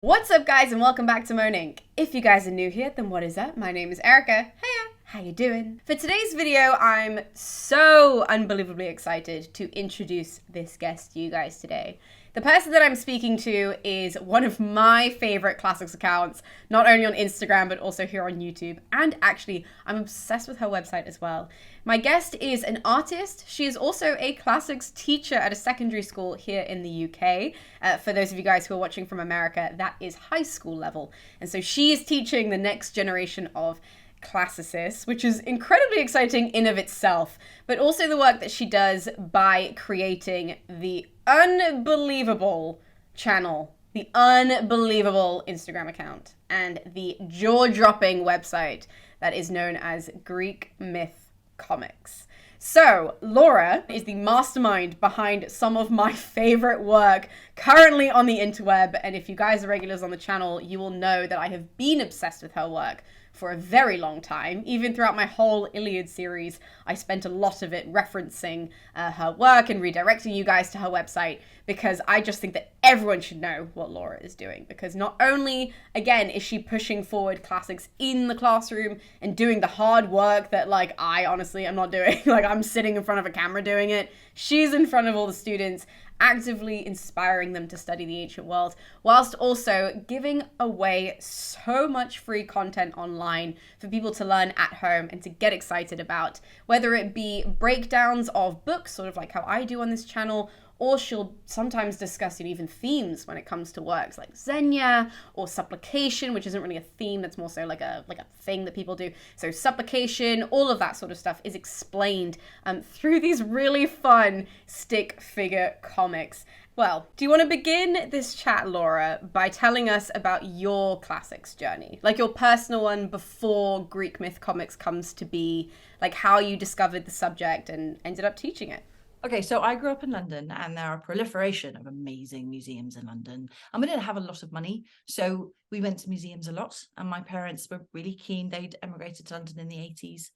What's up, guys, and welcome back to Moaning. If you guys are new here, then what is up? My name is Erica. Hiya, how you doing? For today's video, I'm so unbelievably excited to introduce this guest to you guys today. The person that I'm speaking to is one of my favorite classics accounts, not only on Instagram, but also here on YouTube. And actually, I'm obsessed with her website as well. My guest is an artist. She is also a classics teacher at a secondary school here in the UK. For those of you guys who are watching from America, that is high school level. And so she is teaching the next generation of classicists, which is incredibly exciting in of itself, but also the work that she does by creating the unbelievable channel, the unbelievable Instagram account, and the jaw-dropping website that is known as Greek Myth Comix. So, Laura is the mastermind behind some of my favorite work currently on the interweb, and if you guys are regulars on the channel, you will know that I have been obsessed with her work for a very long time. Even throughout my whole Iliad series, I spent a lot of it referencing her work and redirecting you guys to her website, because I just think that everyone should know what Laura is doing, because not only, again, is she pushing forward classics in the classroom and doing the hard work that, like, I honestly am not doing. Like, I'm sitting in front of a camera doing it. She's in front of all the students, actively inspiring them to study the ancient world, whilst also giving away so much free content online for people to learn at home and to get excited about, whether it be breakdowns of books, sort of like how I do on this channel, or she'll sometimes discuss even themes when it comes to works like Xenia or supplication, which isn't really a theme, that's more so like a thing that people do. So supplication, all of that sort of stuff is explained through these really fun stick figure comics. Well, do you want to begin this chat, Laura, by telling us about your classics journey? Like your personal one before Greek Myth Comics comes to be, like how you discovered the subject and ended up teaching it. Okay, so I grew up in London, and there are a proliferation of amazing museums in London. And we didn't have a lot of money, so we went to museums a lot. And my parents were really keen. They'd emigrated to London in the 80s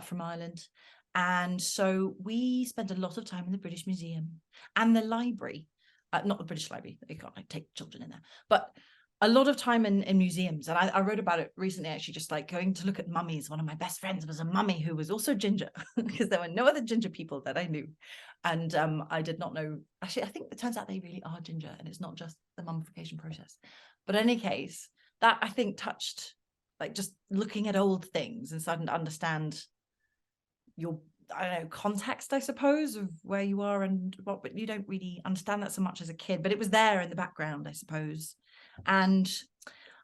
from Ireland. And so we spent a lot of time in the British Museum and the library. Not the British Library, you can't like take children in there, but a lot of time in museums. And I wrote about it recently, actually, just like going to look at mummies. One of my best friends was a mummy who was also ginger, because there were no other ginger people that I knew. And I did not know, actually, I think it turns out they really are ginger, and it's not just the mummification process. But in any case, that I think touched, like, just looking at old things and starting to understand your, I don't know, context, I suppose, of where you are and what, but you don't really understand that so much as a kid, but it was there in the background, I suppose. And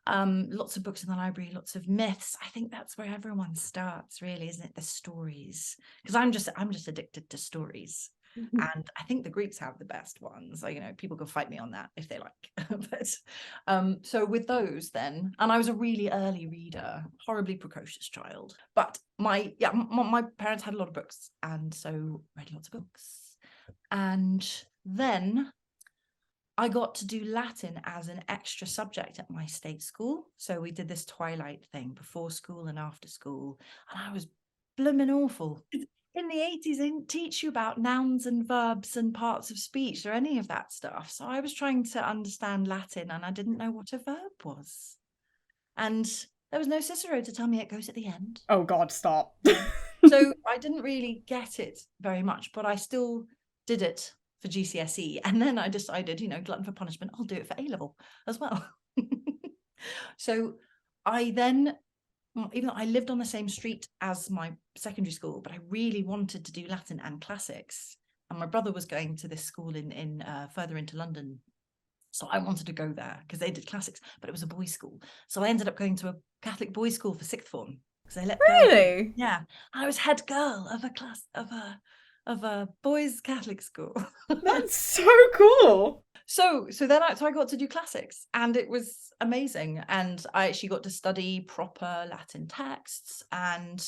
lots of books in the library, lots of myths. I think that's where everyone starts, really, isn't it? The stories, because I'm just addicted to stories. And I think the Greeks have the best ones. Like, you know, people can fight me on that if they like. But so with those then, and I was a really early reader, horribly precocious child. But my parents had a lot of books, and so read lots of books. And then I got to do Latin as an extra subject at my state school. So we did this twilight thing before school and after school, and I was blooming awful. In the 80s, they didn't teach you about nouns and verbs and parts of speech or any of that stuff. So I was trying to understand Latin, and I didn't know what a verb was. And there was no Cicero to tell me it goes at the end. Oh God, stop. So I didn't really get it very much, but I still did it for GCSE. And then I decided, you know, glutton for punishment, I'll do it for A-level as well. So I then, even though I lived on the same street as my secondary school, but I really wanted to do Latin and classics. And my brother was going to this school in further into London. So I wanted to go there because they did classics, but it was a boys' school. So I ended up going to a Catholic boys' school for sixth form, because they let Really? girls. Yeah. I was head girl of a class of a boys' Catholic school. That's so cool. So I got to do classics, and it was amazing. And I actually got to study proper Latin texts, and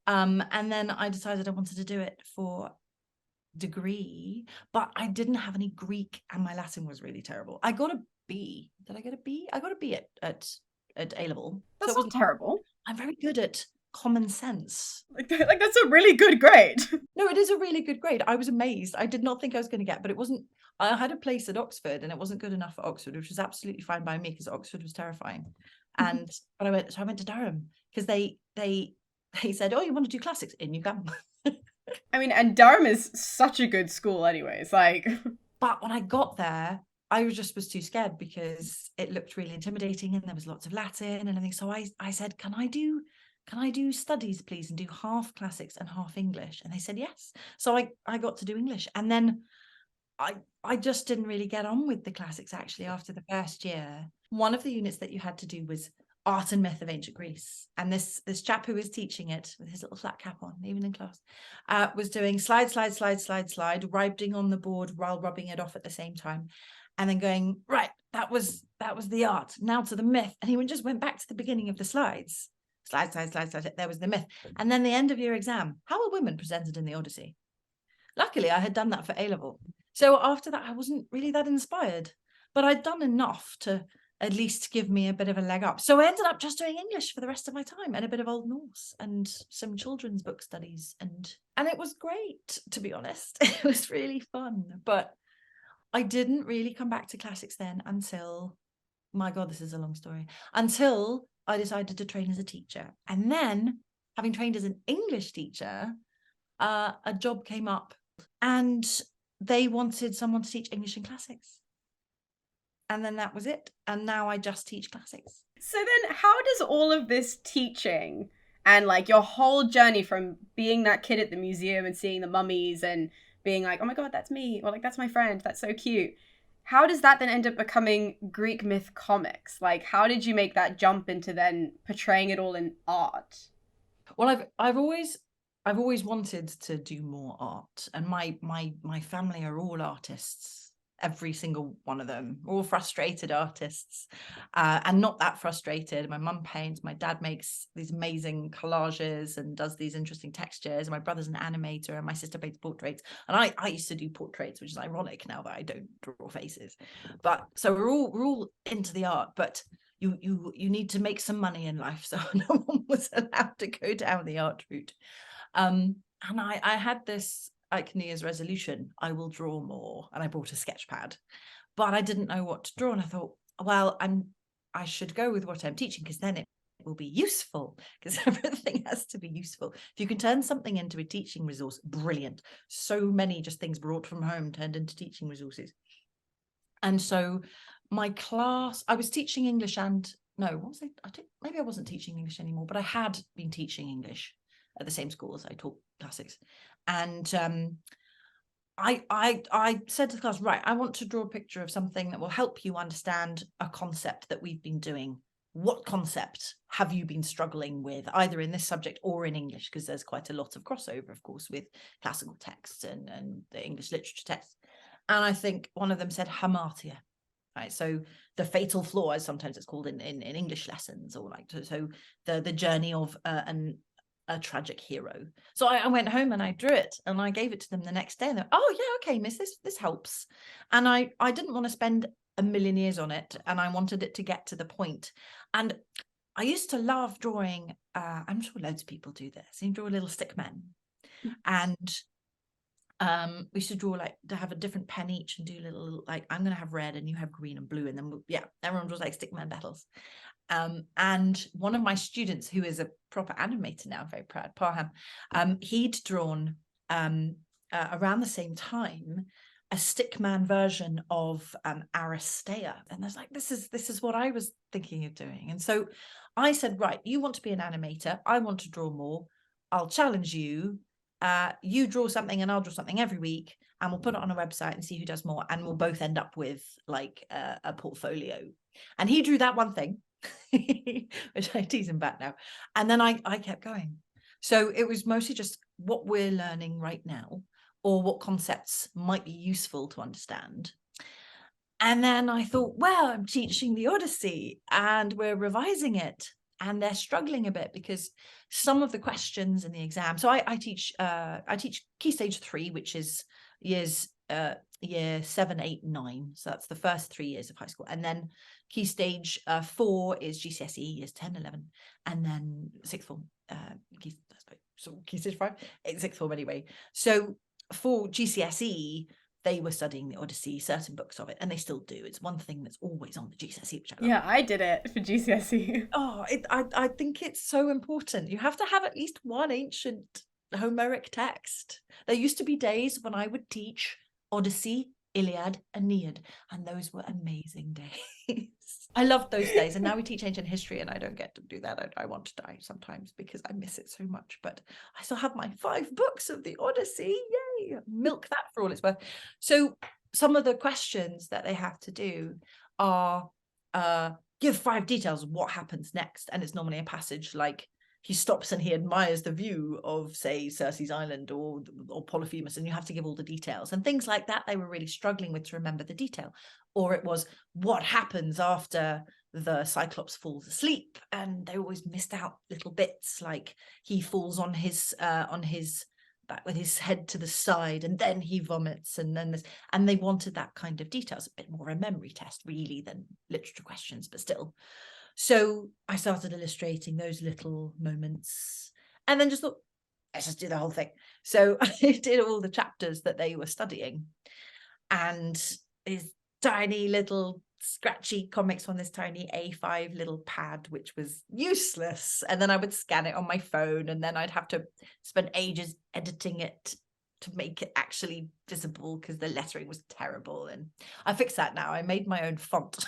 then I decided I wanted to do it for degree, but I didn't have any Greek, and my Latin was really terrible. I got a B. Did I get a B? I got a B at A level. That's So it not wasn't terrible. I'm very good at common sense. Like that's a really good grade. No, it is a really good grade. I was amazed. I did not think I was going to get, but it wasn't. I had a place at Oxford and it wasn't good enough for Oxford, which was absolutely fine by me because Oxford was terrifying. And but I went to Durham because they said, oh, you want to do classics? In you come. I mean, and Durham is such a good school anyways, like. But when I got there, I was too scared because it looked really intimidating and there was lots of Latin and everything. So I said, can I do studies, please, and do half classics and half English? And they said yes. So I got to do English. And then I just didn't really get on with the classics actually after the first year. One of the units that you had to do was Art and Myth of Ancient Greece. And this chap who was teaching it with his little flat cap on, even in class, was doing slide, writing on the board while rubbing it off at the same time. And then going, right, that was the art. Now to the myth. And he just went back to the beginning of the slides. Slide. There was the myth. And then the end of year exam. How are women presented in the Odyssey? Luckily, I had done that for A-level. So after that, I wasn't really that inspired. But I'd done enough to at least give me a bit of a leg up. So I ended up just doing English for the rest of my time and a bit of Old Norse and some children's book studies. And it was great, to be honest. It was really fun. But I didn't really come back to classics then until, my God, this is a long story, until I decided to train as a teacher. And then, having trained as an English teacher, a job came up and they wanted someone to teach English and classics. And then that was it. And now I just teach classics. So then how does all of this teaching and like your whole journey from being that kid at the museum and seeing the mummies and being like, oh my God, that's me, or like, that's my friend, that's so cute. How does that then end up becoming Greek myth comics? Like, how did you make that jump into then portraying it all in art? Well, I've always wanted to do more art, and my family are all artists. Every single one of them, all frustrated artists, and not that frustrated. My mum paints, my dad makes these amazing collages and does these interesting textures. My brother's an animator, and my sister paints portraits. And I used to do portraits, which is ironic now that I don't draw faces. But so we're all into the art, but you need to make some money in life, so no one was allowed to go down the art route. And I had this like New Year's resolution, I will draw more, and I bought a sketch pad, but I didn't know what to draw, and I thought, well, I should go with what I'm teaching because then it will be useful, because everything has to be useful. If you can turn something into a teaching resource, brilliant. So many just things brought from home turned into teaching resources. And so my class, I was teaching English and no, what was I think maybe I wasn't teaching English anymore, but I had been teaching English at the same school as I taught classics. And I said to the class, right, I want to draw a picture of something that will help you understand a concept that we've been doing. What concept have you been struggling with, either in this subject or in English? Because there's quite a lot of crossover, of course, with classical texts and the English literature text. And I think one of them said hamartia. Right, so the fatal flaw, as sometimes it's called in English lessons, or like so the journey of a tragic hero. So I went home and I drew it and I gave it to them the next day. And they're, oh yeah, okay, miss, this helps. And I didn't want to spend a million years on it, and I wanted it to get to the point. And I used to love drawing. I'm sure loads of people do this. You draw little stick men, and we should draw like to have a different pen each and do little like I'm gonna have red and you have green and blue, and then everyone draws like stick man battles. And one of my students, who is a proper animator now, very proud, Parham, he'd drawn around the same time a stickman version of Aristea, and I was like, this is what I was thinking of doing. And so I said, right, you want to be an animator, I want to draw more, I'll challenge you. You draw something and I'll draw something every week, and we'll put it on a website and see who does more, and we'll both end up with like a portfolio. And he drew that one thing, which I tease him back now, and then I kept going. So it was mostly just what we're learning right now, or what concepts might be useful to understand. And then I thought, well, I'm teaching the Odyssey and we're revising it, and they're struggling a bit because some of the questions in the exam. So I teach Key Stage 3, which is year 7, 8, 9. So that's the first 3 years of high school. And then Key Stage 4 is GCSE, years 10, 11, and then sixth form. Key Stage 5, sixth form anyway. So for GCSE, they were studying the Odyssey, certain books of it, and they still do. It's one thing that's always on the GCSE, which I love. Yeah, I did it for GCSE. Oh, I think it's so important. You have to have at least one ancient Homeric text. There used to be days when I would teach Odyssey, Iliad, and Aeneid, and those were amazing days. I loved those days, and now we teach ancient history, and I don't get to do that. I want to die sometimes because I miss it so much, but I still have my 5 books of the Odyssey. Yay! Milk that for all it's worth. So some of the questions that they have to do are give 5 details of what happens next, and it's normally a passage like he stops and he admires the view of, say, Circe's Island or Polyphemus, and you have to give all the details and things like that. They were really struggling with to remember the detail. Or it was what happens after the Cyclops falls asleep, and they always missed out little bits, like he falls on his back with his head to the side, and then he vomits, and then this, and they wanted that kind of details, a bit more a memory test really than literature questions, but still. So I started illustrating those little moments, and then just thought, let's just do the whole thing. So I did all the chapters that they were studying, and his tiny little scratchy comics on this tiny A5 little pad, which was useless. And then I would scan it on my phone, and then I'd have to spend ages editing it to make it actually visible because the lettering was terrible. And I fixed that now. I made my own font.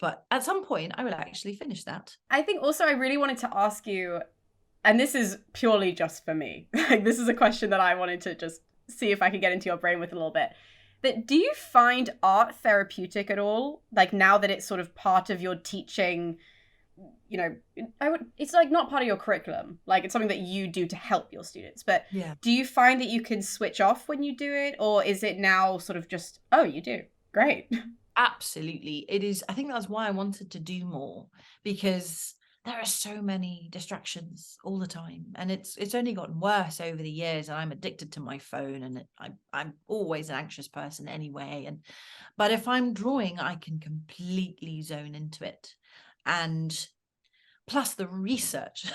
But at some point I will actually finish that. I think also I really wanted to ask you, and this is purely just for me, like this is a question that I wanted to just see if I could get into your brain with a little bit. That do you find art therapeutic at all? Like now that it's sort of part of your teaching, you know, it's like not part of your curriculum. Like it's something that you do to help your students. But yeah, do you find that you can switch off when you do it? Or is it now sort of just, oh, you do? Great. absolutely. It is. I think that's why I wanted to do more, because there are so many distractions all the time, and it's only gotten worse over the years, and I'm addicted to my phone, and I'm always an anxious person anyway. But if I'm drawing, I can completely zone into it. And plus the research.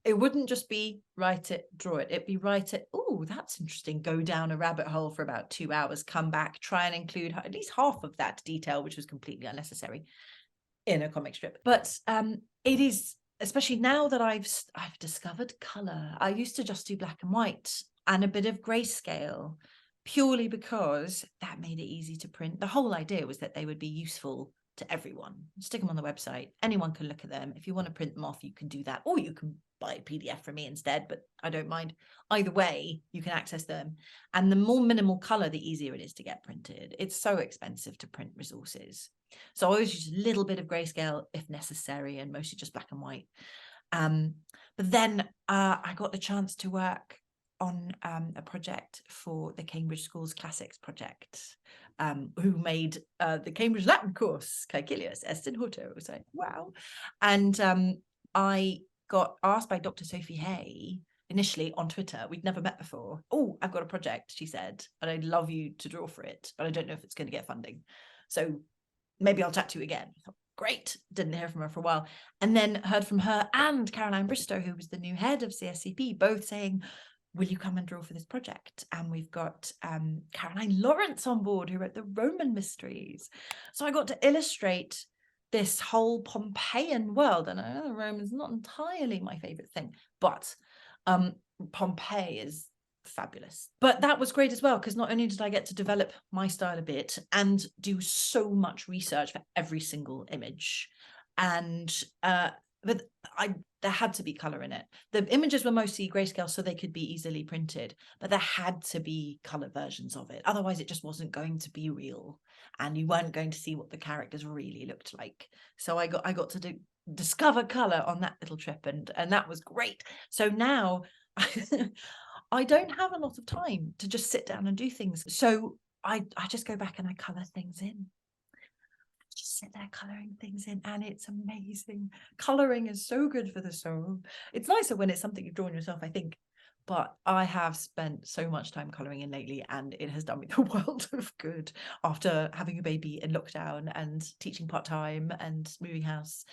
It wouldn't just be write it, draw it. It'd be write it. Oh, that's interesting. Go down a rabbit hole for about 2 hours, come back, try and include at least half of that detail, which was completely unnecessary in a comic strip. But it is, especially now that I've discovered color. I used to just do black and white and a bit of grayscale, purely because that made it easy to print. The whole idea was that they would be useful to everyone. Stick them on the website. Anyone can look at them. If you want to print them off, you can do that, or you can buy a PDF from me instead, but I don't mind. Either way, you can access them. And the more minimal color, the easier it is to get printed. It's so expensive to print resources. So I always use a little bit of grayscale if necessary, and mostly just black and white. But then I got the chance to work on a project for the Cambridge Schools Classics project, who made the Cambridge Latin course, Caecilius est in horto. It was like, wow. And I got asked by Dr. Sophie Hay initially on Twitter. We'd never met before. Oh, I've got a project, she said, and I'd love you to draw for it, but I don't know if it's going to get funding. So maybe I'll chat to you again. I thought, great. Didn't hear from her for a while. And then heard from her and Caroline Bristow, who was the new head of CSCP, both saying, will you come and draw for this project? And we've got Caroline Lawrence on board, who wrote the Roman Mysteries. So I got to illustrate this whole Pompeian world. And I know Rome is not entirely my favorite thing, but Pompeii is fabulous. But that was great as well, because not only did I get to develop my style a bit and do so much research for every single image, and but there had to be color in it. The images were mostly grayscale, so they could be easily printed, but there had to be color versions of it. Otherwise, it just wasn't going to be real, and you weren't going to see what the characters really looked like. So I got to discover color on that little trip, and that was great. So now I don't have a lot of time to just sit down and do things. So I just go back and I color things in. Just sit there coloring things in, and it's amazing. Coloring is so good for the soul. It's nicer when it's something you've drawn yourself, I think, but I have spent so much time coloring in lately, and it has done me the world of good after having a baby in lockdown and teaching part-time and moving house.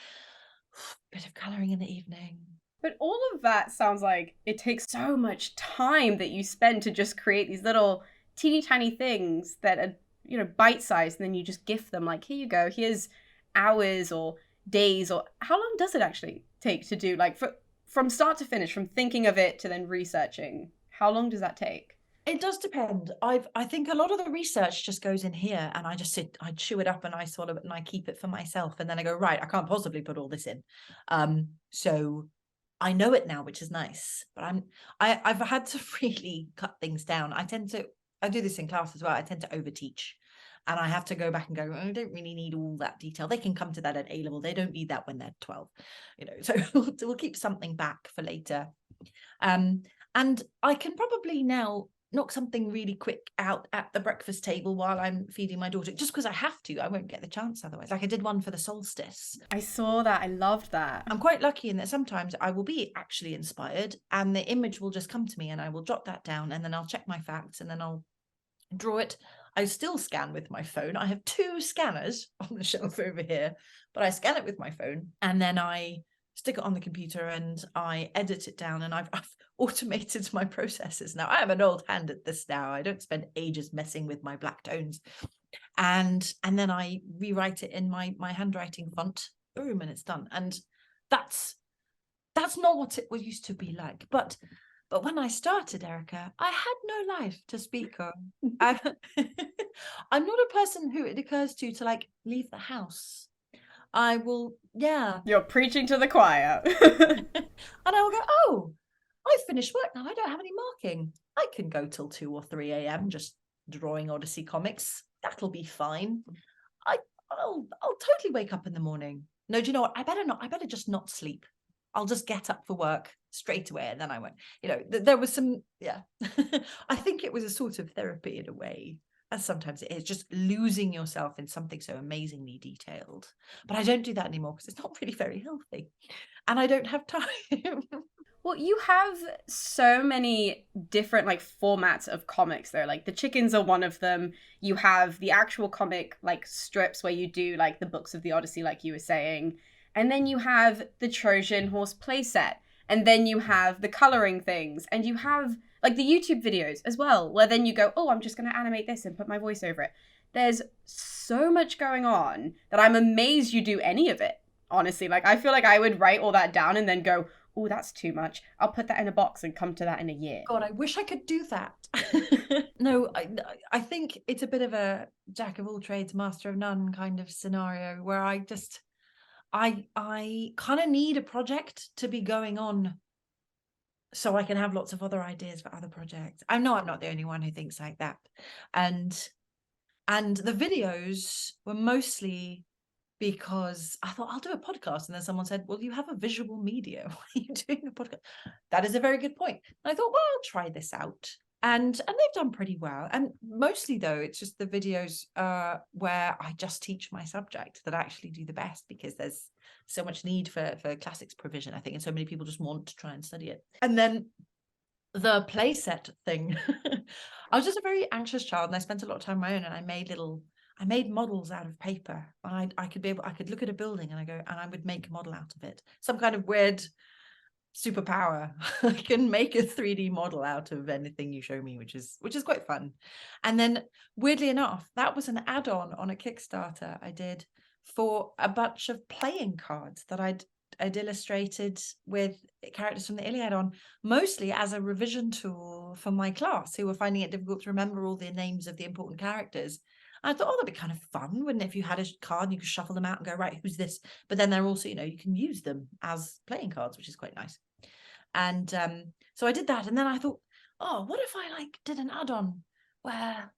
Bit of coloring in the evening. But all of that sounds like it takes so much time that you spend to just create these little teeny tiny things that are, you know, bite-sized, and then you just gift them, like, here you go, here's hours or days, or how long does it actually take to do, like, from start to finish, from thinking of it to then researching? How long does that take? It does depend. I think a lot of the research just goes in here, and I just I chew it up, and I swallow it, and I keep it for myself, and then I go, right, I can't possibly put all this in. So I know it now, which is nice, but I've had to really cut things down. I do this in class as well. I tend to overteach, and I have to go back and go, oh, I don't really need all that detail. They can come to that at A level. They don't need that when they're 12, you know, so we'll keep something back for later. And I can probably now knock something really quick out at the breakfast table while I'm feeding my daughter, just because I have to. I won't get the chance otherwise. Like I did one for the solstice. I saw that. I loved that. I'm quite lucky in that sometimes I will be actually inspired and the image will just come to me, and I will jot that down, and then I'll check my facts, and then I'll draw it. I still scan with my phone. I have 2 scanners on the shelf over here, but I scan it with my phone, and then I stick it on the computer and I edit it down, and I've automated my processes now. I am an old hand at this now. I don't spend ages messing with my black tones, and then I rewrite it in my handwriting font, boom, and it's done. And that's not what it used to be like, but when I started, Erica, I had no life to speak of. I'm not a person who it occurs to like leave the house. I will, yeah. You're preaching to the choir. And I will go, oh, I've finished work now. I don't have any marking. I can go till 2 or 3 a.m. just drawing Odyssey comics. That'll be fine. I'll totally wake up in the morning. No, do you know what? I better just not sleep. I'll just get up for work straight away, and then I went, you know, there was some, yeah. I think it was a sort of therapy in a way, as sometimes it is, just losing yourself in something so amazingly detailed. But I don't do that anymore because it's not really very healthy, and I don't have time. Well, you have so many different like formats of comics though. Like the chickens are one of them. You have the actual comic like strips where you do like the books of the Odyssey, like you were saying. And then you have the Trojan horse playset. And then you have the coloring things. And you have like the YouTube videos as well, where then you go, oh, I'm just going to animate this and put my voice over it. There's so much going on that I'm amazed you do any of it. Honestly, like I feel like I would write all that down and then go, oh, that's too much. I'll put that in a box and come to that in a year. God, I wish I could do that. No, I think it's a bit of a jack of all trades, master of none kind of scenario where I kind of need a project to be going on so I can have lots of other ideas for other projects. I know I'm not the only one who thinks like that. And the videos were mostly because I thought I'll do a podcast, and then someone said, well, you have a visual media. Why are you doing a podcast? That is a very good point. And I thought, well, I'll try this out. And they've done pretty well. And mostly though, it's just the videos where I just teach my subject that actually do the best, because there's so much need for classics provision, I think, and so many people just want to try and study it. And then the playset thing, I was just a very anxious child, and I spent a lot of time on my own, and I made models out of paper. And I could look at a building and I would make a model out of it. Some kind of weird superpower. I can make a 3D model out of anything you show me, which is quite fun. And then weirdly enough, that was an add-on on a Kickstarter I did for a bunch of playing cards that I'd illustrated with characters from the Iliad on, mostly as a revision tool for my class who were finding it difficult to remember all the names of the important characters. I thought, oh, that'd be kind of fun, wouldn't it? If you had a card and you could shuffle them out and go, right, who's this? But then they're also, you know, you can use them as playing cards, which is quite nice. And so I did that. And then I thought, oh, what if I like did an add-on where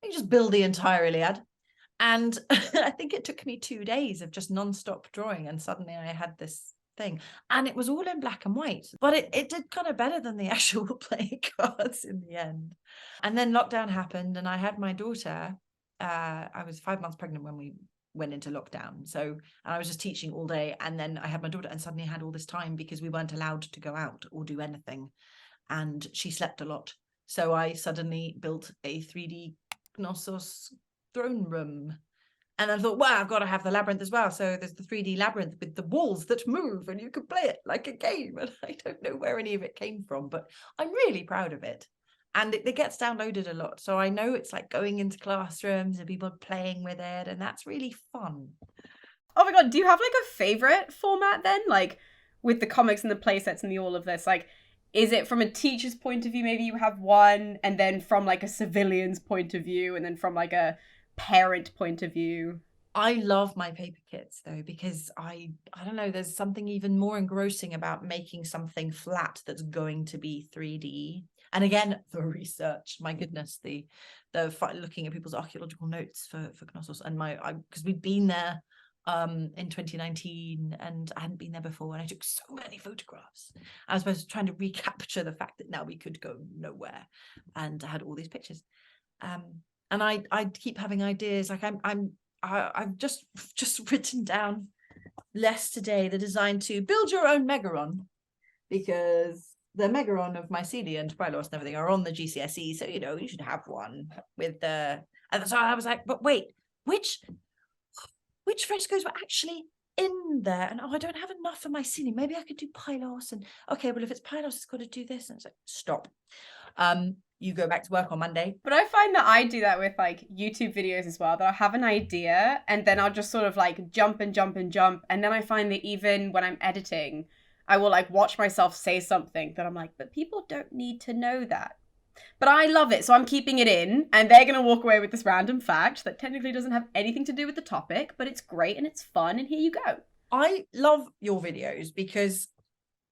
you just build the entire Iliad? And I think it took me 2 days of just non-stop drawing. And suddenly I had this thing, and it was all in black and white, but it did kind of better than the actual playing cards in the end. And then lockdown happened, and I had my daughter. I was 5 months pregnant when we went into lockdown, so and I was just teaching all day, and then I had my daughter, and suddenly I had all this time because we weren't allowed to go out or do anything, and she slept a lot. So I suddenly built a 3D Knossos throne room. And I thought, wow, I've got to have the labyrinth as well. So there's the 3D labyrinth with the walls that move, and you can play it like a game. And I don't know where any of it came from, but I'm really proud of it. and it gets downloaded a lot. So I know it's like going into classrooms and people playing with it, and that's really fun. Oh my god, do you have like a favorite format then? Like with the comics and the play sets and the all of this, like is it from a teacher's point of view, maybe you have one, and then from like a civilian's point of view, and then from like a parent point of view? I love my paper kits though, because I don't know, there's something even more engrossing about making something flat that's going to be 3D. And again, the research, my goodness, the looking at people's archaeological notes for Knossos, and because we'd been there in 2019 and I hadn't been there before, and I took so many photographs. I was supposed to trying to recapture the fact that now we could go nowhere, and I had all these pictures. And I keep having ideas. Like I've just written down less today the design to build your own Megaron, because the Megaron of Mycelia and Pylos and everything are on the GCSE, so you should have one with the. And so I was like, but wait, which frescoes were actually in there? And I don't have enough for Mycelia. Maybe I could do Pylos. And okay, well if it's Pylos, it's got to do this. And it's like, stop. You go back to work on Monday. But I find that I do that with like YouTube videos as well, that I'll have an idea and then I'll just sort of like jump and jump and jump. And then I find that even when I'm editing, I will like watch myself say something that I'm like, but people don't need to know that. But I love it, so I'm keeping it in, and they're going to walk away with this random fact that technically doesn't have anything to do with the topic, but it's great and it's fun, and here you go. I love your videos because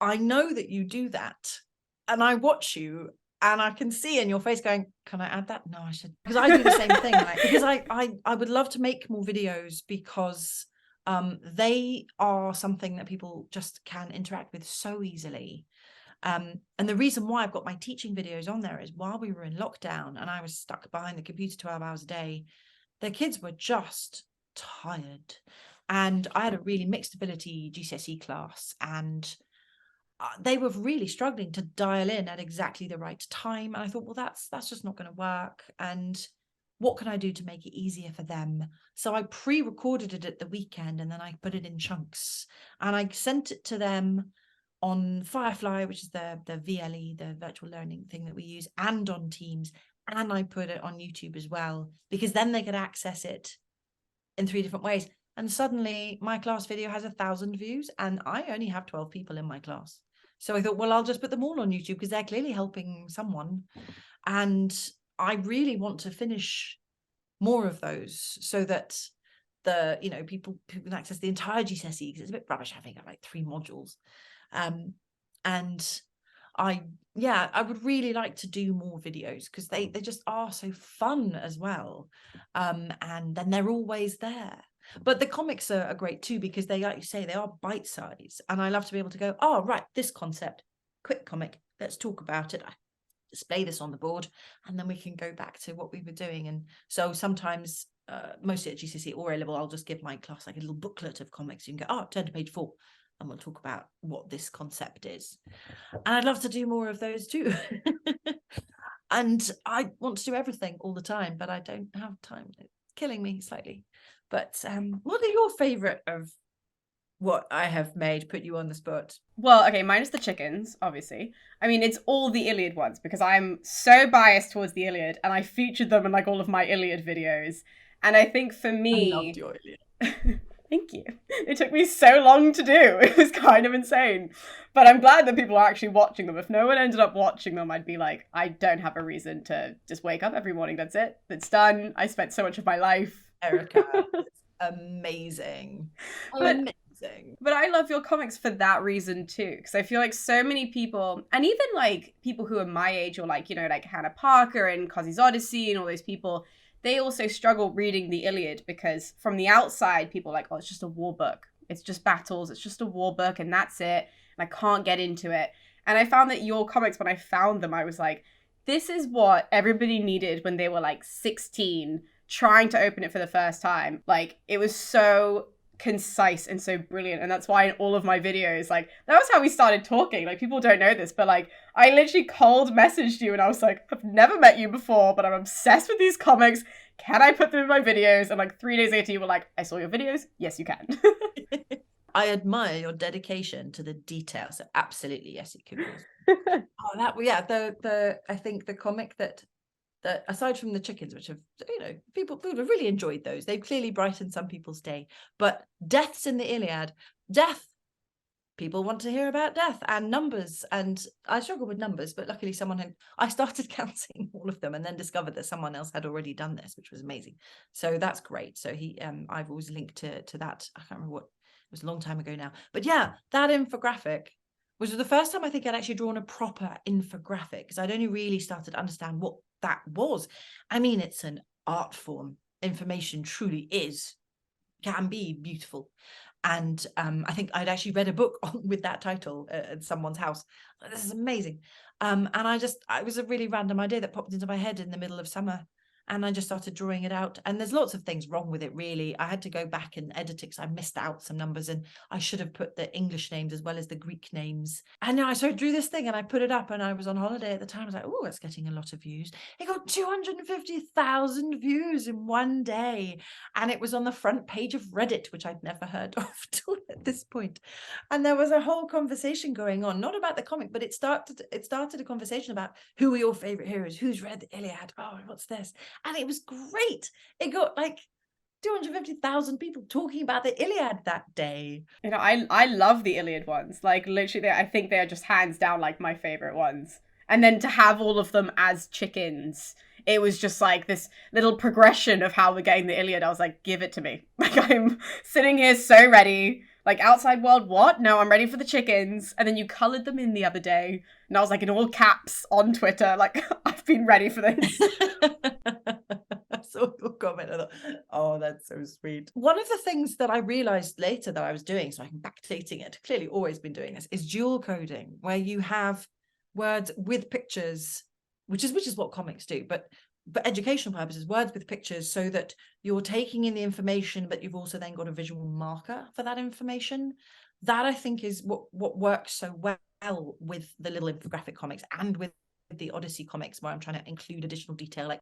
I know that you do that, and I watch you, and I can see in your face going, can I add that? No, I should. Because I do the same thing. Like, because I would love to make more videos, because they are something that people just can interact with so easily. And the reason why I've got my teaching videos on there is while we were in lockdown and I was stuck behind the computer 12 hours a day, the kids were just tired. And I had a really mixed ability GCSE class, and they were really struggling to dial in at exactly the right time. And I thought, well, that's just not going to work. And what can I do to make it easier for them? So I pre-recorded it at the weekend, and then I put it in chunks, and I sent it to them on Firefly, which is the VLE, the virtual learning thing that we use, and on Teams, and I put it on YouTube as well, because then they could access it in 3 different ways. And suddenly my class video has 1,000 views, and I only have 12 people in my class. So I thought, well, I'll just put them all on YouTube, because they're clearly helping someone. And I really want to finish more of those, so that people can access the entire GCSE, because it's a bit rubbish having like 3 modules. And I would really like to do more videos, because they just are so fun as well. And then they're always there. But the comics are great too, because they, like you say, they are bite size, and I love to be able to go, oh right, this concept, quick comic, let's talk about it. I display this on the board, and then we can go back to what we were doing. And so sometimes, mostly at GCSE or A level, I'll just give my class like a little booklet of comics. You can go, turn to page 4. And we'll talk about what this concept is. And I'd love to do more of those too. And I want to do everything all the time, but I don't have time. It's killing me slightly. But what are your favourite of what I have made? Put you on the spot. Well, okay, minus the chickens, obviously. I mean, it's all the Iliad ones, because I'm so biased towards the Iliad, and I featured them in like all of my Iliad videos. And I think for me, I loved your Iliad. Thank you. It took me so long to do. It was kind of insane. But I'm glad that people are actually watching them. If no one ended up watching them, I'd be like, I don't have a reason to just wake up every morning. That's it. It's done. I spent so much of my life. Erica, amazing. But I love your comics for that reason too. Because I feel like so many people, and even like people who are my age, or like, like Hannah Parker and Cossy's Odyssey and all those people, they also struggle reading the Iliad, because from the outside, people are like, oh, it's just a war book. It's just battles. It's just a war book, and that's it. And I can't get into it. And I found that your comics, when I found them, I was like, this is what everybody needed when they were like 16, trying to open it for the first time. Like, it was so concise and so brilliant, and that's why in all of my videos, like, that was how we started talking. Like, people don't know this, but like, I literally cold messaged you and I was like, I've never met you before, but I'm obsessed with these comics. Can I put them in my videos? And like 3 days later you were like, I saw your videos. Yes, you can. I admire your dedication to the detail. So absolutely, yes, it could be. Oh, that, yeah, I think the comic that aside from the chickens, which have, people have really enjoyed those. They've clearly brightened some people's day. But deaths in the Iliad, death. People want to hear about death and numbers, and I struggle with numbers, but luckily I started counting all of them and then discovered that someone else had already done this, which was amazing. So that's great. So I've always linked to that. I can't remember what, it was a long time ago now, but yeah, that infographic was the first time I think I'd actually drawn a proper infographic, because I'd only really started to understand what that was. I mean, it's an art form. Information truly can be beautiful. And I think I'd actually read a book with that title at someone's house. This is amazing. And it was a really random idea that popped into my head in the middle of summer. And I just started drawing it out. And there's lots of things wrong with it, really. I had to go back and edit it because I missed out some numbers. And I should have put the English names as well as the Greek names. And now I drew this thing and I put it up, and I was on holiday at the time. I was like, oh, it's getting a lot of views. It got 250,000 views in one day. And it was on the front page of Reddit, which I'd never heard of at this point. And there was a whole conversation going on, not about the comic, but it started a conversation about who are your favorite heroes, who's read the Iliad, oh, what's this? And it was great. It got like 250,000 people talking about the Iliad that day. I love the Iliad ones. Like, literally, I think they are just hands down like my favorite ones. And then to have all of them as chickens, it was just like this little progression of how we're getting the Iliad. I was like, give it to me. Like, I'm sitting here so ready. Like, outside world, what? No, I'm ready for the chickens. And then you coloured them in the other day. And I was like, in all caps on Twitter, like, I've been ready for this. I saw your comment. I thought, oh, that's so sweet. One of the things that I realised later that I was doing, so I'm backdating it, clearly always been doing this, is dual coding, where you have words with pictures, which is what comics do, but for educational purposes, words with pictures, so that you're taking in the information, but you've also then got a visual marker for that information. That, I think, is what works so well with the little infographic comics and with the Odyssey comics, where I'm trying to include additional detail, like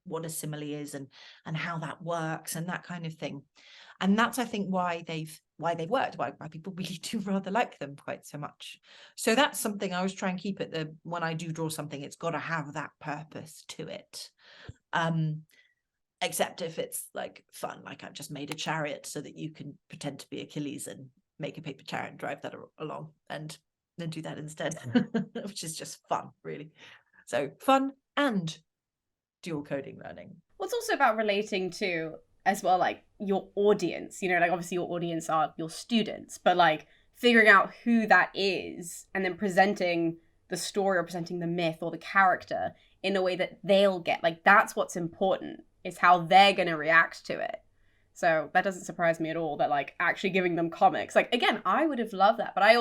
what a simile is and how that works and that kind of thing. And that's, I think, why they've worked, why people really do rather like them quite so much. So that's something I always try and keep at when I do draw something, it's got to have that purpose to it. Except if it's like fun, like I've just made a chariot so that you can pretend to be Achilles and make a paper chariot and drive that along, and then do that instead, which is just fun, really. So fun and dual coding learning. Well, it's also about relating to, as well, like your audience, like obviously your audience are your students, but like figuring out who that is and then presenting the story or presenting the myth or the character in a way that they'll get. Like, that's what's important, is how they're going to react to it. So that doesn't surprise me at all, that like actually giving them comics, like, again, I would have loved that, but I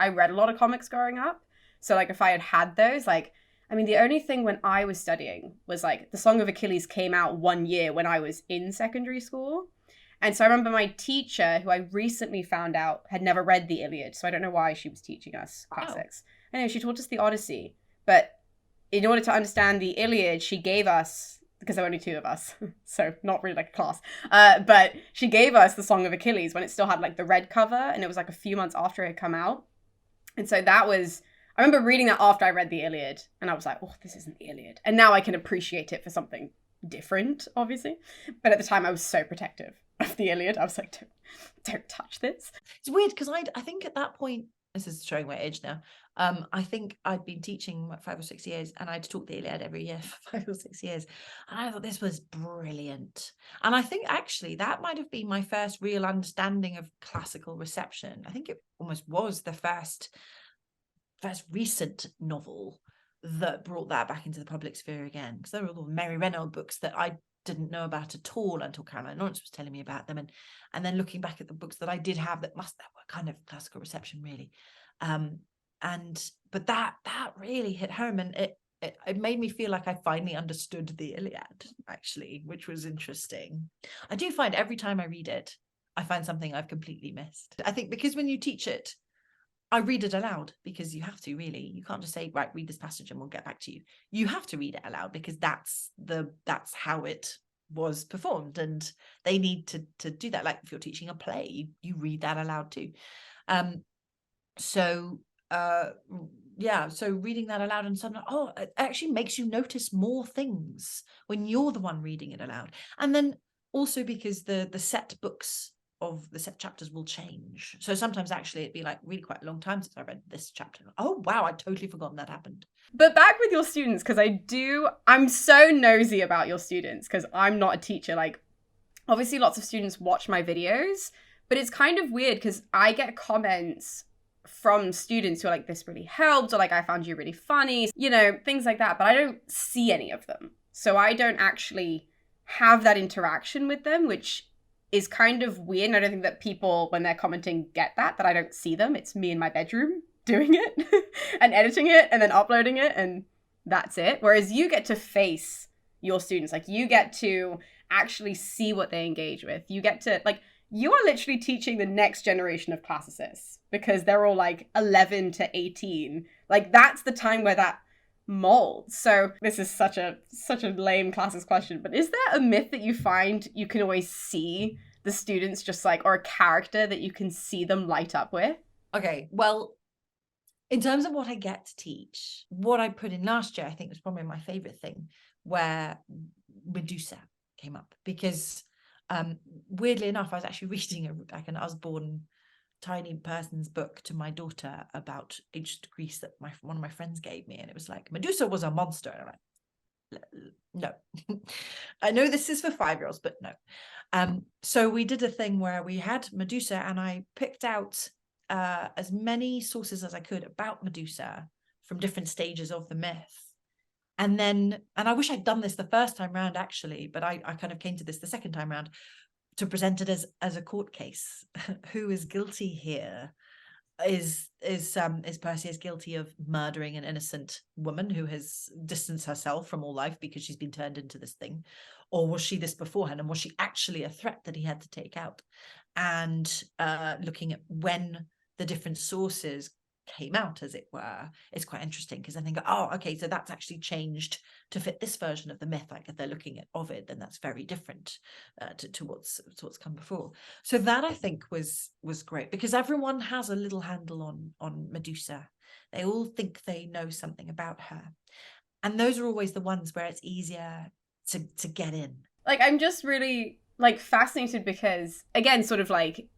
read a lot of comics growing up. So like if I had those, like, I mean, the only thing when I was studying was like the Song of Achilles came out one year when I was in secondary school. And so I remember my teacher, who I recently found out had never read the Iliad. So I don't know why she was teaching us classics. Wow. Anyway, she taught us the Odyssey. But in order to understand the Iliad, she gave us, because there were only two of us, so not really like a class, but she gave us the Song of Achilles when it still had like the red cover, and it was like a few months after it had come out. And so that was, I remember reading that after I read the Iliad, and I was like, oh, this isn't the Iliad. And now I can appreciate it for something different, obviously. But at the time, I was so protective of the Iliad. I was like, don't touch this. It's weird, because I think at that point, this is showing my age now, I think I'd been teaching 5 or 6 years, and I'd taught the Iliad every year for 5 or 6 years. And I thought this was brilliant. And I think actually that might have been my first real understanding of classical reception. I think it almost was the first recent novel that brought that back into the public sphere again, because there were all the Mary Renaud books that I didn't know about at all until Caroline Lawrence was telling me about them, and then looking back at the books that I did have that were kind of classical reception, really. But that really hit home, and it made me feel like I finally understood the Iliad, actually, which was interesting. I do find every time I read it, I find something I've completely missed. I think because when you teach it, I read it aloud, because you have to, really. You can't just say, right, read this passage and we'll get back to you. You have to read it aloud, because that's how it was performed, and they need to do that. Like if you're teaching a play, you read that aloud too. So so reading that aloud, and suddenly, it actually makes you notice more things when you're the one reading it aloud. And then also because the set books of the set chapters will change. So sometimes actually it'd be like really quite a long time since I read this chapter. Oh wow, I'd totally forgotten that happened. But back with your students, because I'm so nosy about your students because I'm not a teacher. Like, obviously lots of students watch my videos, but it's kind of weird because I get comments from students who are like, this really helped, or like, I found you really funny, you know, things like that, but I don't see any of them. So I don't actually have that interaction with them, which is kind of weird. And I don't think that people, when they're commenting, get that I don't see them. It's me in my bedroom doing it and editing it and then uploading it, and that's it. Whereas you get to face your students, like you get to actually see what they engage with. You get to, like, you are literally teaching the next generation of classicists because they're all like 11 to 18. Like that's the time where that molds. So this is such a lame classicist question, but is there a myth that you find you can always see the students just like, or a character that you can see them light up with? Okay, well, in terms of what I get to teach, what I put in last year, I think was probably my favorite thing, where Medusa came up, because weirdly enough, I was actually reading an Usborne tiny person's book to my daughter about ancient Greece that one of my friends gave me, and it was like, Medusa was a monster, and I'm like, no. I know this is for 5-year-olds, but no. So we did a thing where we had Medusa, and I picked out as many sources as I could about Medusa from different stages of the myth. And I wish I'd done this the first time round, actually, but I kind of came to this the second time round to present it as a court case. Who is guilty here? Is Perseus guilty of murdering an innocent woman who has distanced herself from all life because she's been turned into this thing? Or was she this beforehand? And was she actually a threat that he had to take out? And looking at when the different sources came out, as it were, is quite interesting, because I think, oh, okay, so that's actually changed to fit this version of the myth. Like if they're looking at Ovid, then that's very different to what's come before. So that I think was great, because everyone has a little handle on Medusa. They all think they know something about her, and those are always the ones where it's easier to get in. Like, I'm just really like fascinated because, again, sort of like,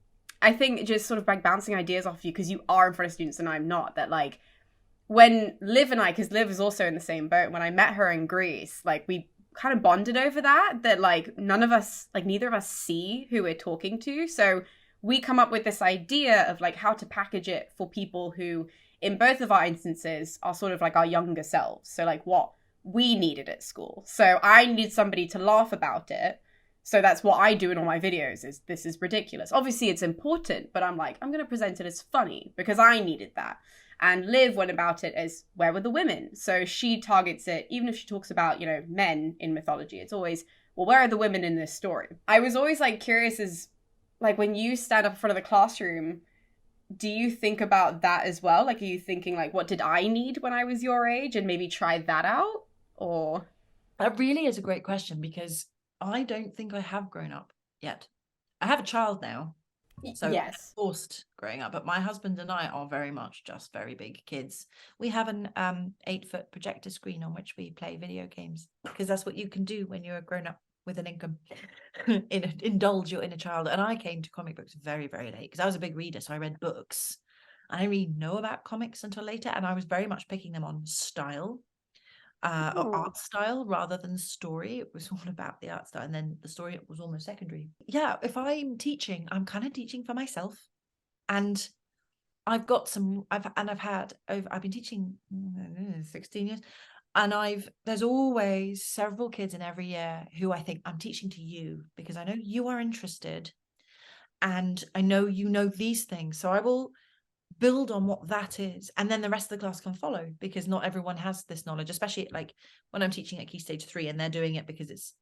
I think just sort of like bouncing ideas off you, because you are in front of students and I'm not, that like when Liv and I, because Liv is also in the same boat, when I met her in Greece, like we kind of bonded over that like neither of us see who we're talking to. So we come up with this idea of like how to package it for people who, in both of our instances, are sort of like our younger selves. So like what we needed at school. So I needed somebody to laugh about it. So that's what I do in all my videos, is this is ridiculous. Obviously it's important, but I'm like, I'm going to present it as funny because I needed that. And Liv went about it as, where were the women? So she targets it, even if she talks about, you know, men in mythology, it's always, well, where are the women in this story? I was always like curious, as like when you stand up in front of the classroom, do you think about that as well? Like, are you thinking like, what did I need when I was your age, and maybe try that out? Or that really is a great question, because I don't think I have grown up yet. I have a child now, so yes, I'm forced growing up, but my husband and I are very much just very big kids. We have an 8-foot projector screen on which we play video games, because that's what you can do when you're a grown up with an income. Indulge your inner child. And I came to comic books very, very late, because I was a big reader, so I read books. I didn't really know about comics until later, and I was very much picking them on style. Or art style rather than story. It was all about the art style, and then the story was almost secondary. Yeah, if I'm teaching, I'm kind of teaching for myself, and I've been teaching 16 years, and there's always several kids in every year who I think, I'm teaching to you because I know you are interested, and I know you know these things, so I will build on what that is, and then the rest of the class can follow, because not everyone has this knowledge, especially like when I'm teaching at Key Stage 3 and they're doing it because it's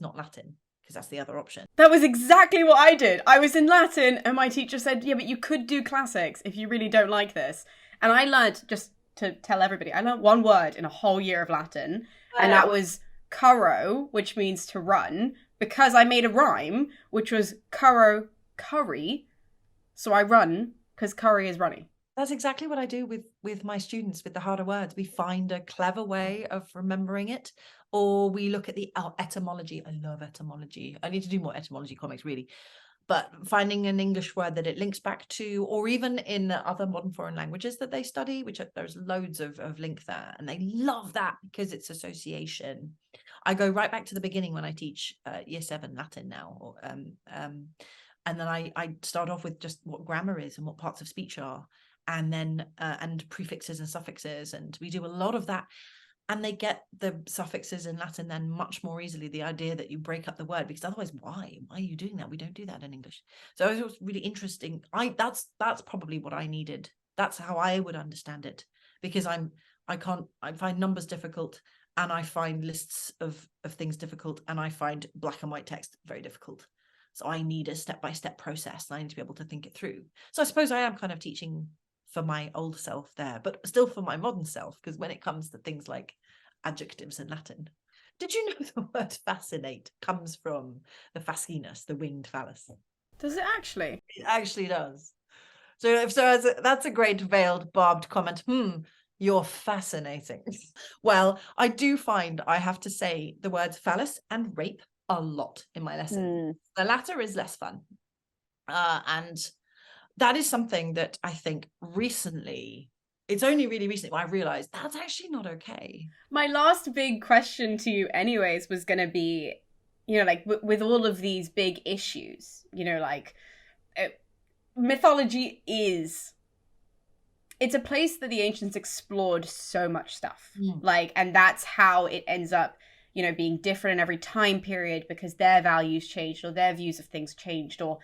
not Latin, because that's the other option. That was exactly what I did. I was in Latin and my teacher said, yeah, but you could do classics if you really don't like this. And I learned, just to tell everybody, I learned one word in a whole year of Latin, and that was currow, which means to run, because I made a rhyme, which was currow, curry. So I run because curry is running. That's exactly what I do with my students with the harder words. We find a clever way of remembering it, or we look at the etymology. I love etymology. I need to do more etymology comics, really. But finding an English word that it links back to, or even in other modern foreign languages that they study, which there's loads of link there, and they love that because it's association. I go right back to the beginning when I teach year 7 Latin now, or, and then I start off with just what grammar is and what parts of speech are, and then and prefixes and suffixes, and we do a lot of that. And they get the suffixes in Latin then much more easily, the idea that you break up the word, because otherwise, why are you doing that? We don't do that in English. So it was really interesting. That's probably what I needed. That's how I would understand it, because I find numbers difficult, and I find lists of things difficult, and I find black and white text very difficult. So I need a step-by-step process, and I need to be able to think it through. So I suppose I am kind of teaching for my old self there, but still for my modern self, because when it comes to things like adjectives in Latin, did you know the word fascinate comes from the fascinus, the winged phallus? Does it actually? It actually does. So that's a great veiled barbed comment. You're fascinating. Well, I do find I have to say the words phallus and rape a lot in my lesson. The latter is less fun, and that is something that I think it's only really recently when I realized that's actually not okay. My last big question to you, anyways, was going to be, like with all of these big issues, like mythology it's a place that the ancients explored so much stuff. Like, and that's how it ends up, being different in every time period, because their values changed, or their views of things changed, or,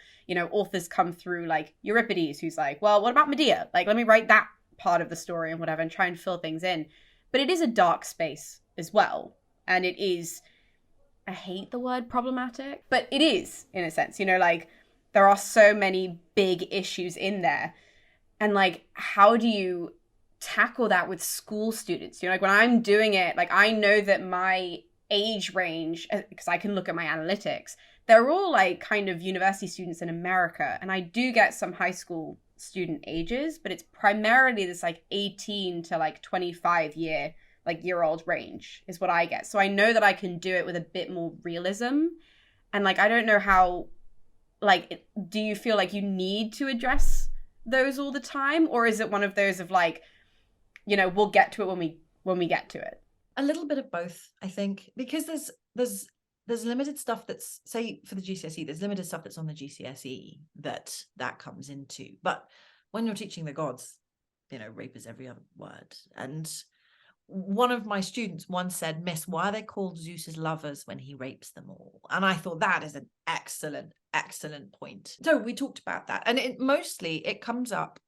authors come through like Euripides, who's like, well, what about Medea? Like, let me write that part of the story and whatever, and try and fill things in. But it is a dark space as well. And it is, I hate the word problematic, but it is, in a sense, like, there are so many big issues in there. And like, how do you tackle that with school students? Like, when I'm doing it, like, I know that my age range, because I can look at my analytics, they're all like kind of university students in America. And I do get some high school student ages, but it's primarily this like 18 to like 25 year old range is what I get. So I know that I can do it with a bit more realism. And like, I don't know how, like, do you feel like you need to address those all the time, or is it one of those of like, we'll get to it when we get to it? A little bit of both, I think, because there's limited stuff that's, say, for the GCSE, there's limited stuff that's on the GCSE that comes into. But when you're teaching the gods, rape is every other word. And one of my students once said, "Miss, why are they called Zeus's lovers when he rapes them all?" And I thought that is an excellent point. So we talked about that, and it comes up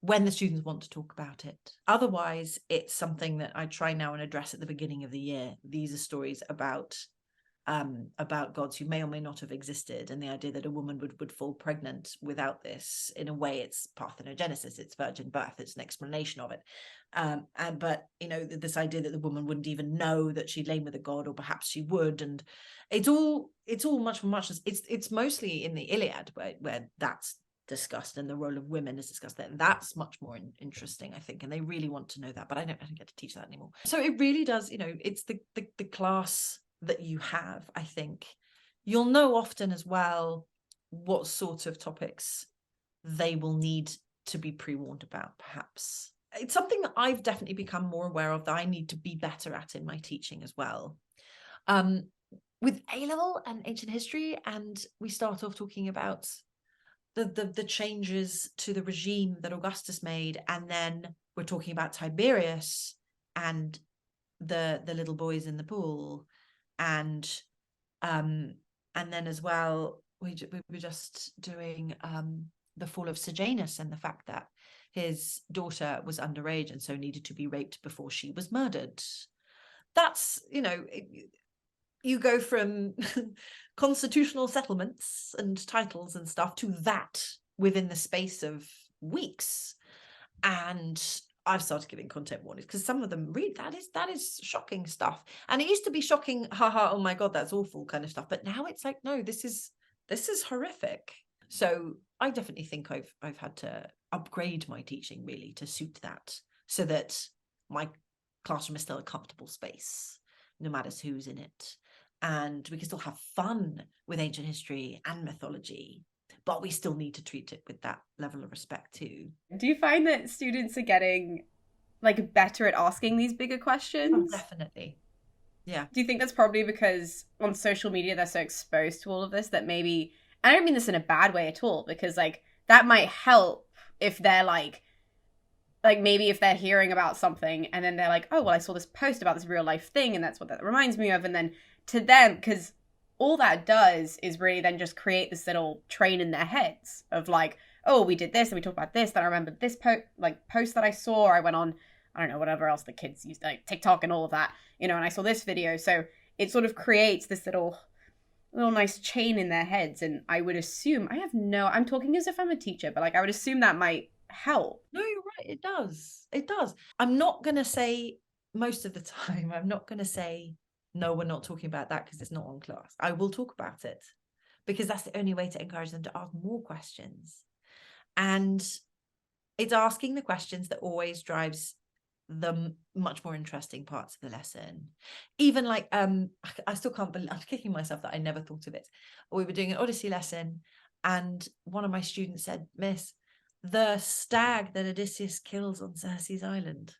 when the students want to talk about it. Otherwise, it's something that I try now and address at the beginning of the year. These are stories about gods who may or may not have existed, and the idea that a woman would fall pregnant without this. In a way, it's parthenogenesis, it's virgin birth, it's an explanation of it. But this idea that the woman wouldn't even know that she'd lain with a god, or perhaps she would, and it's all much it's mostly in the Iliad where that's discussed, and the role of women is discussed there. That's much more interesting, I think, and they really want to know that, but I don't get to teach that anymore. So it really does, it's the class that you have. I think you'll know often as well what sort of topics they will need to be pre-warned about. Perhaps it's something that I've definitely become more aware of, that I need to be better at in my teaching as well. With A-level and ancient history, and we start off talking about the changes to the regime that Augustus made, and then we're talking about Tiberius and the little boys in the pool, and then as well we were just doing the fall of Sejanus, and the fact that his daughter was underage and so needed to be raped before she was murdered. That's, you go from constitutional settlements and titles and stuff to that within the space of weeks. And I've started giving content warnings because some of them read that is shocking stuff. And it used to be shocking, haha, oh my God, that's awful kind of stuff. But now it's like, no, this is horrific. So I definitely think I've had to upgrade my teaching really to suit that, so that my classroom is still a comfortable space, no matter who's in it. And we can still have fun with ancient history and mythology, but we still need to treat it with that level of respect too. Do you find that students are getting like better at asking these bigger Oh, questions? definitely. Yeah. Do you think that's probably because on social media they're so exposed to all of this that maybe, I don't mean this in a bad way at all, because like that might help if they're like maybe if they're hearing about something and then they're like, oh well, I saw this post about this real life thing and that's what that reminds me of, and then to them, because all that does is really then just create this little train in their heads of like, oh, we did this and we talked about this, then I remember this post that I saw, or I went on, I don't know, whatever else the kids use, like TikTok and all of that, and I saw this video. So it sort of creates this little nice chain in their heads. And I would assume, I'm talking as if I'm a teacher, but like I would assume that might help. No, you're right. It does. It does. I'm not going to say most of the time, I'm not going to say, no, we're not talking about that because it's not on class. I will talk about it because that's the only way to encourage them to ask more questions. And it's asking the questions that always drives the much more interesting parts of the lesson. Even like, I still can't believe, I'm kicking myself that I never thought of it. We were doing an Odyssey lesson and one of my students said, Miss, the stag that Odysseus kills on Circe's island,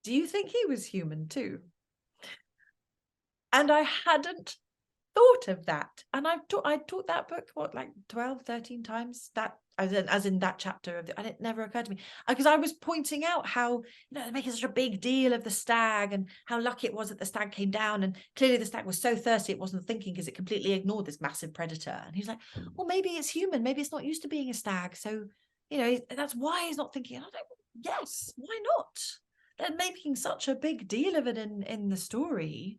do you think he was human too? And I hadn't thought of that. And I taught that book, what, like 12, 13 times, that as in that chapter of and it never occurred to me, because I was pointing out how, they're making such a big deal of the stag and how lucky it was that the stag came down, and clearly the stag was so thirsty it wasn't thinking because it completely ignored this massive predator. And he's like, well, maybe it's human, maybe it's not used to being a stag, so that's why he's not thinking. And I was like, yes, why not? They're making such a big deal of it in the story.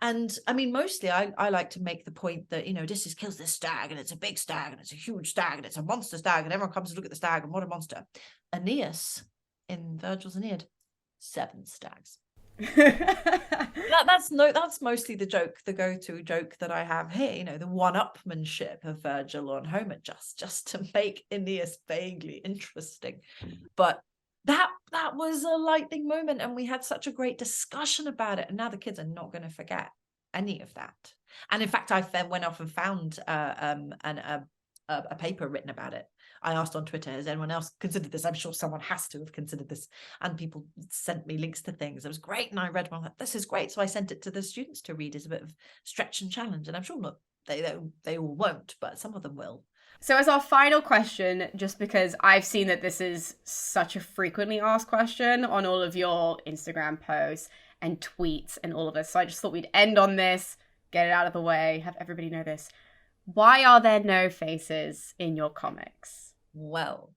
And I mean, mostly I like to make the point that, Odysseus kills this stag and it's a big stag and it's a huge stag and it's a monster stag and everyone comes to look at the stag and what a monster. Aeneas in Virgil's Iliad, 7 stags. That's mostly the joke, the go-to joke that I have here, the one-upmanship of Virgil on Homer, just to make Aeneas vaguely interesting. But that was a lightning moment, and we had such a great discussion about it, and now the kids are not going to forget any of that. And in fact, I then went off and found a paper written about it. I asked on Twitter, has anyone else considered this? I'm sure someone has to have considered this, and people sent me links to things. It was great, and I read one, like, this is great. So I sent it to the students to read as a bit of stretch and challenge, and I'm sure not they all won't, but some of them will. So as our final question, just because I've seen that this is such a frequently asked question on all of your Instagram posts and tweets and all of this, so I just thought we'd end on this, get it out of the way, have everybody know this. Why are there no faces in your comics? Well,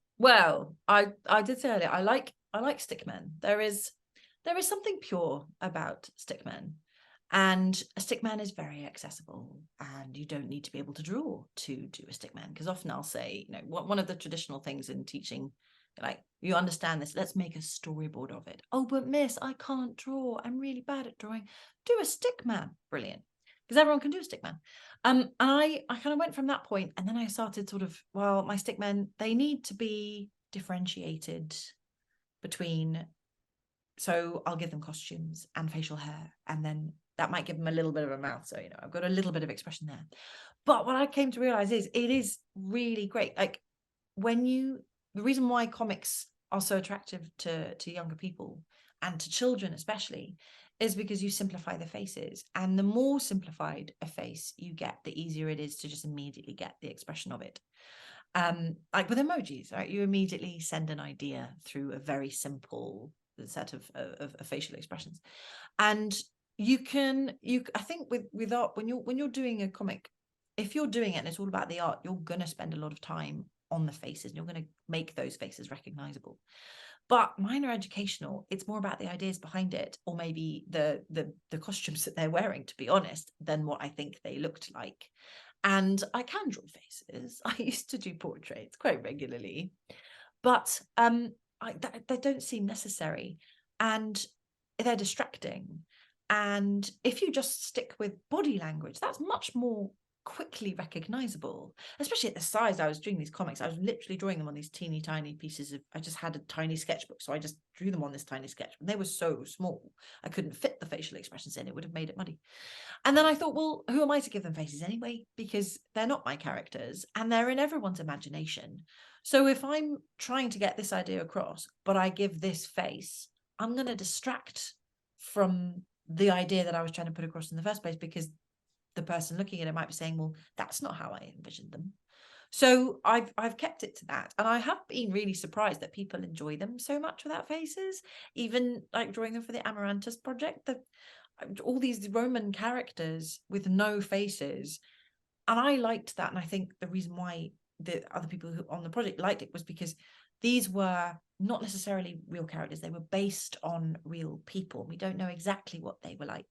I did say earlier, I like stickmen. There is something pure about stickmen. And a stickman is very accessible, and you don't need to be able to draw to do a stickman. Because often I'll say, one of the traditional things in teaching, like, you understand this, let's make a storyboard of it. Oh, but miss, I can't draw. I'm really bad at drawing. Do a stickman. Brilliant. Because everyone can do a stickman. And I kind of went from that point, and then I started sort of, well, my stickmen, they need to be differentiated between, so I'll give them costumes and facial hair, and then that might give them a little bit of a mouth. So, I've got a little bit of expression there. But what I came to realize is it is really great. Like, the reason why comics are so attractive to younger people and to children especially is because you simplify the faces. And the more simplified a face you get, the easier it is to just immediately get the expression of it. Like with emojis, right? You immediately send an idea through a very simple set of facial expressions. And I think with art, when you're doing a comic, if you're doing it and it's all about the art, you're going to spend a lot of time on the faces and you're going to make those faces recognizable. But mine are educational. It's more about the ideas behind it, or maybe the costumes that they're wearing, to be honest, than what I think they looked like. And I can draw faces. I used to do portraits quite regularly. But they don't seem necessary, and they're distracting. And if you just stick with body language, that's much more quickly recognizable, especially at the size. I was doing these comics, I was literally drawing them on these teeny tiny pieces of, I just had a tiny sketchbook, so I just drew them on this tiny sketch, and they were so small I couldn't fit the facial expressions in. It would have made it muddy. And then I thought, well, who am I to give them faces anyway, because they're not my characters and they're in everyone's imagination. So if I'm trying to get this idea across, but I give this face, I'm going to distract from the idea that I was trying to put across in the first place, because the person looking at it might be saying, well, that's not how I envisioned them. So I've kept it to that, and I have been really surprised that people enjoy them so much without faces. Even like drawing them for the Amaranthus project, all these Roman characters with no faces, and I liked that. And I think the reason why the other people who on the project liked it was because these were not necessarily real characters. They were based on real people. We don't know exactly what they were like,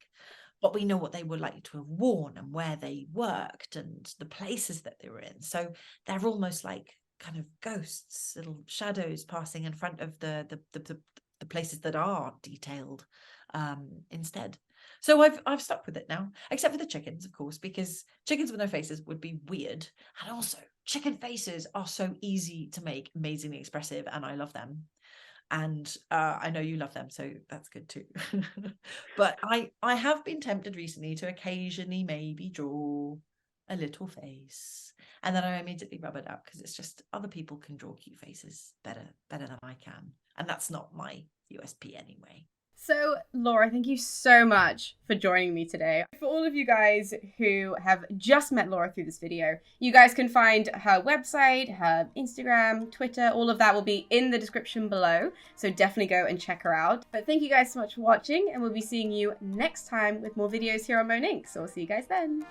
but we know what they were likely to have worn and where they worked and the places that they were in. So they're almost like kind of ghosts, little shadows passing in front of the places that are detailed instead. So I've stuck with it now, except for the chickens, of course, because chickens with no faces would be weird. And also chicken faces are so easy to make amazingly expressive, and I love them. And I know you love them, so that's good too. But I have been tempted recently to occasionally maybe draw a little face, and then I immediately rub it out, because it's just other people can draw cute faces better than I can, and that's not my USP anyway. So, Laura, thank you so much for joining me today. For all of you guys who have just met Laura through this video, you guys can find her website, her Instagram, Twitter, all of that will be in the description below. So definitely go and check her out. But thank you guys so much for watching, and we'll be seeing you next time with more videos here on Moan Inc. So I'll see you guys then.